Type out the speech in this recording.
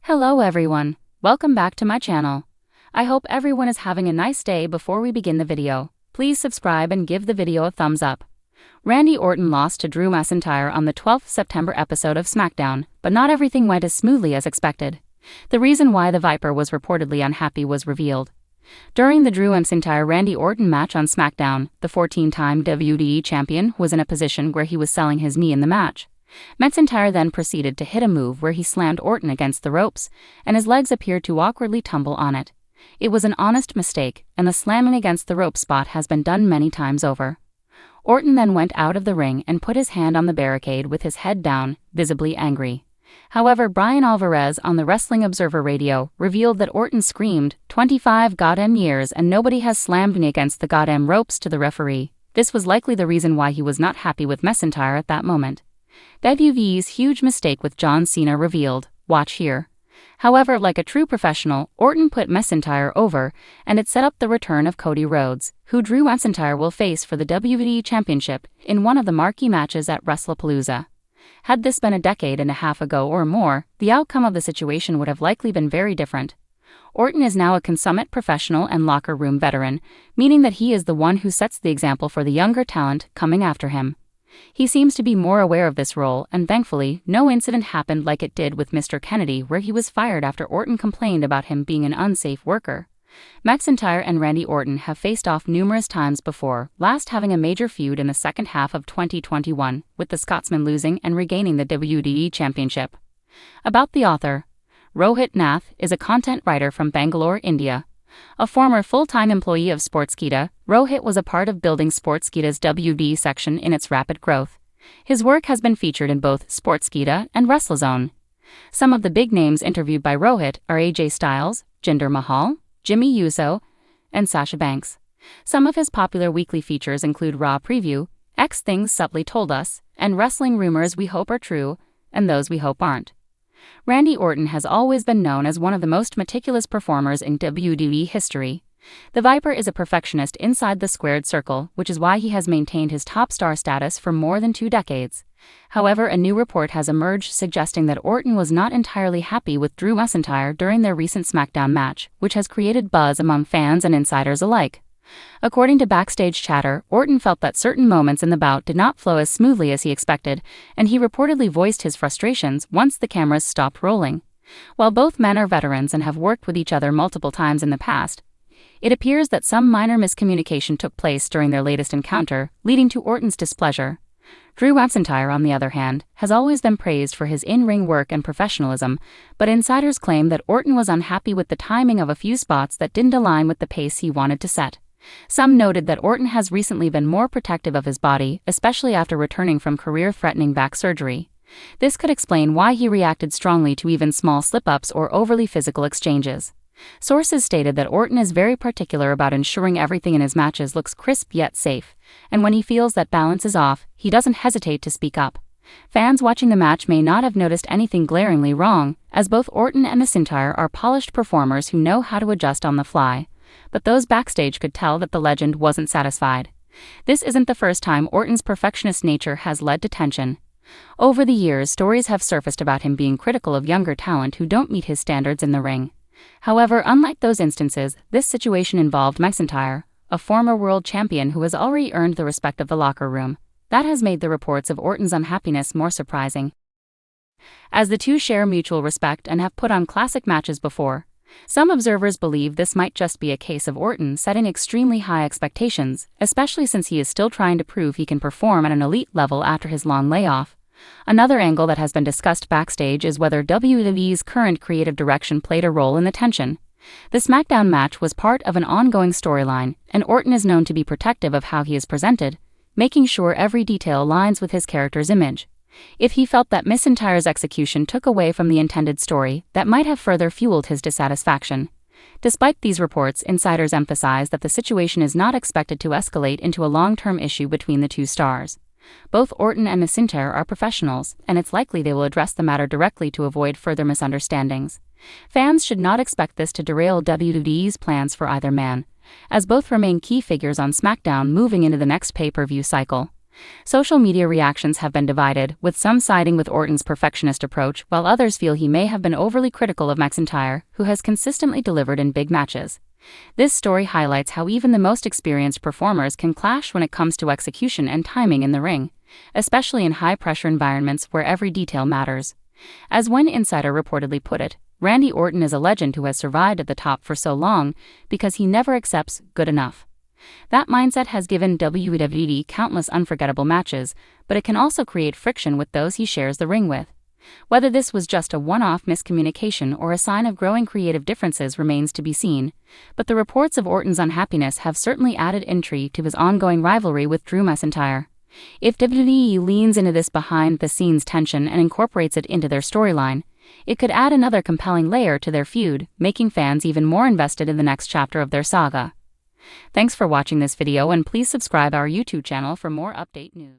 Hello everyone, welcome back to my channel. I hope everyone is having a nice day. Before we begin the video, please subscribe and give the video a thumbs up. Randy Orton lost to Drew McIntyre on the 12th September episode of SmackDown, but not everything went as smoothly as expected. The reason why the Viper was reportedly unhappy was revealed. During the Drew McIntyre-Randy Orton match on SmackDown, the 14-time WWE champion was in a position where he was selling his knee in the match. McIntyre then proceeded to hit a move where he slammed Orton against the ropes, and his legs appeared to awkwardly tumble on it. It was an honest mistake, and the slamming against the rope spot has been done many times over. Orton then went out of the ring and put his hand on the barricade with his head down, visibly angry. However, Brian Alvarez on the Wrestling Observer Radio revealed that Orton screamed, "25 goddamn years and nobody has slammed me against the goddamn ropes" to the referee. This was likely the reason why he was not happy with McIntyre at that moment. WWE's huge mistake with John Cena revealed, watch here. However, like a true professional, Orton put McIntyre over, and it set up the return of Cody Rhodes, who Drew McIntyre will face for the WWE Championship in one of the marquee matches at WrestlePalooza. Had this been a decade and a half ago or more, the outcome of the situation would have likely been very different. Orton is now a consummate professional and locker room veteran, meaning that he is the one who sets the example for the younger talent coming after him. He seems to be more aware of this role, and thankfully, no incident happened like it did with Mr. Kennedy, where he was fired after Orton complained about him being an unsafe worker. McIntyre and Randy Orton have faced off numerous times before, last having a major feud in the second half of 2021, with the Scotsman losing and regaining the WWE Championship. About the author. Rohit Nath is a content writer from Bangalore, India. A former full-time employee of Sportskeeda, Rohit was a part of building Sportskeeda's WWE section in its rapid growth. His work has been featured in both Sportskeeda and WrestleZone. Some of the big names interviewed by Rohit are AJ Styles, Jinder Mahal, Jimmy Uso, and Sasha Banks. Some of his popular weekly features include Raw Preview, X Things Subtly Told Us, and Wrestling Rumors We Hope Are True, and Those We Hope Aren't. Randy Orton has always been known as one of the most meticulous performers in WWE history. The Viper is a perfectionist inside the squared circle, which is why he has maintained his top star status for more than 2 decades. However, a new report has emerged suggesting that Orton was not entirely happy with Drew McIntyre during their recent SmackDown match, which has created buzz among fans and insiders alike. According to backstage chatter, Orton felt that certain moments in the bout did not flow as smoothly as he expected, and he reportedly voiced his frustrations once the cameras stopped rolling. While both men are veterans and have worked with each other multiple times in the past, it appears that some minor miscommunication took place during their latest encounter, leading to Orton's displeasure. Drew McIntyre, on the other hand, has always been praised for his in-ring work and professionalism, but insiders claim that Orton was unhappy with the timing of a few spots that didn't align with the pace he wanted to set. Some noted that Orton has recently been more protective of his body, especially after returning from career-threatening back surgery. This could explain why he reacted strongly to even small slip-ups or overly physical exchanges. Sources stated that Orton is very particular about ensuring everything in his matches looks crisp yet safe, and when he feels that balance is off, he doesn't hesitate to speak up. Fans watching the match may not have noticed anything glaringly wrong, as both Orton and McIntyre are polished performers who know how to adjust on the fly. But those backstage could tell that the legend wasn't satisfied. This isn't the first time Orton's perfectionist nature has led to tension. Over the years, stories have surfaced about him being critical of younger talent who don't meet his standards in the ring. However, unlike those instances, this situation involved McIntyre, a former world champion who has already earned the respect of the locker room. That has made the reports of Orton's unhappiness more surprising, as the two share mutual respect and have put on classic matches before. Some observers believe this might just be a case of Orton setting extremely high expectations, especially since he is still trying to prove he can perform at an elite level after his long layoff. Another angle that has been discussed backstage is whether WWE's current creative direction played a role in the tension. The SmackDown match was part of an ongoing storyline, and Orton is known to be protective of how he is presented, making sure every detail aligns with his character's image. If he felt that McIntyre's execution took away from the intended story, that might have further fueled his dissatisfaction. Despite these reports, insiders emphasize that the situation is not expected to escalate into a long-term issue between the two stars. Both Orton and McIntyre are professionals, and it's likely they will address the matter directly to avoid further misunderstandings. Fans should not expect this to derail WWE's plans for either man, as both remain key figures on SmackDown moving into the next pay-per-view cycle. Social media reactions have been divided, with some siding with Orton's perfectionist approach while others feel he may have been overly critical of McIntyre, who has consistently delivered in big matches. This story highlights how even the most experienced performers can clash when it comes to execution and timing in the ring, especially in high-pressure environments where every detail matters. As one insider reportedly put it, Randy Orton is a legend who has survived at the top for so long because he never accepts good enough. That mindset has given WWE countless unforgettable matches, but it can also create friction with those he shares the ring with. Whether this was just a one-off miscommunication or a sign of growing creative differences remains to be seen, but the reports of Orton's unhappiness have certainly added intrigue to his ongoing rivalry with Drew McIntyre. If WWE leans into this behind-the-scenes tension and incorporates it into their storyline, it could add another compelling layer to their feud, making fans even more invested in the next chapter of their saga. Thanks for watching this video, and please subscribe our YouTube channel for more update news.